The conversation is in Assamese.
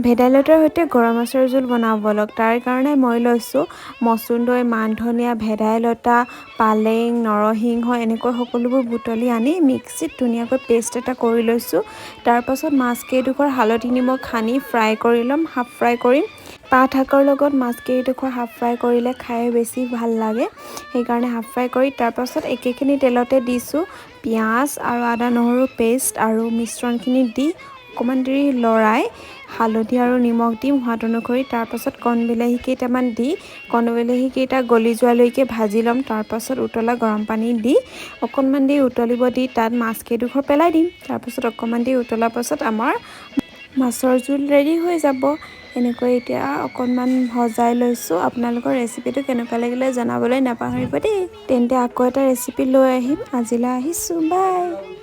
ভেদাইলতাৰ সৈতে গৰৈ মাছৰ জোল বনাওঁ বলক। তাৰ কাৰণে মই লৈছোঁ মচুন্দৈ, মান ধনিয়া, ভেদাইলতা, পালেং, নৰসিংহ এনেকৈ সকলোবোৰ বুটলি আনি মিক্সিত ধুনীয়াকৈ পেষ্ট এটা কৰি লৈছোঁ। তাৰপাছত মাছকেইডোখৰ হালধি নিমখ সানি ফ্ৰাই কৰি ল'ম, হাফ ফ্ৰাই কৰিম। পাত শাকৰ লগত মাছকেইডোখৰ হাফ ফ্ৰাই কৰিলে খাই বেছি ভাল লাগে, সেইকাৰণে হাফ ফ্ৰাই কৰি তাৰপাছত একেখিনি তেলতে দিছোঁ পিঁয়াজ আৰু আদা নহৰু পেষ্ট আৰু মিশ্ৰণখিনি দি অকণমান দেৰি লৰাই হালধি আৰু নিমখ দিম সোৱাদ অনুসৰি। তাৰপাছত কণবিলাহী কেইটামান দি কণবিলাহী কেইটা গলি যোৱালৈকে ভাজি ল'ম। তাৰপাছত উতলা গৰম পানী দি অকণমান দেৰি উতলিব দি তাত মাছকেইডোখৰ পেলাই দিম। তাৰপাছত অকণমান দেৰি উতলাৰ পাছত আমাৰ মাছৰ জোল ৰেডি হৈ যাব। এনেকৈ এতিয়া অকণমান ভজাই লৈছোঁ। আপোনালোকৰ ৰেচিপিটো কেনেকুৱা লাগিলে জনাবলৈ নাপাহৰিব দেই। তেন্তে আকৌ এটা ৰেচিপি লৈ আহিম। আজিলৈ আহিছোঁ, বাই।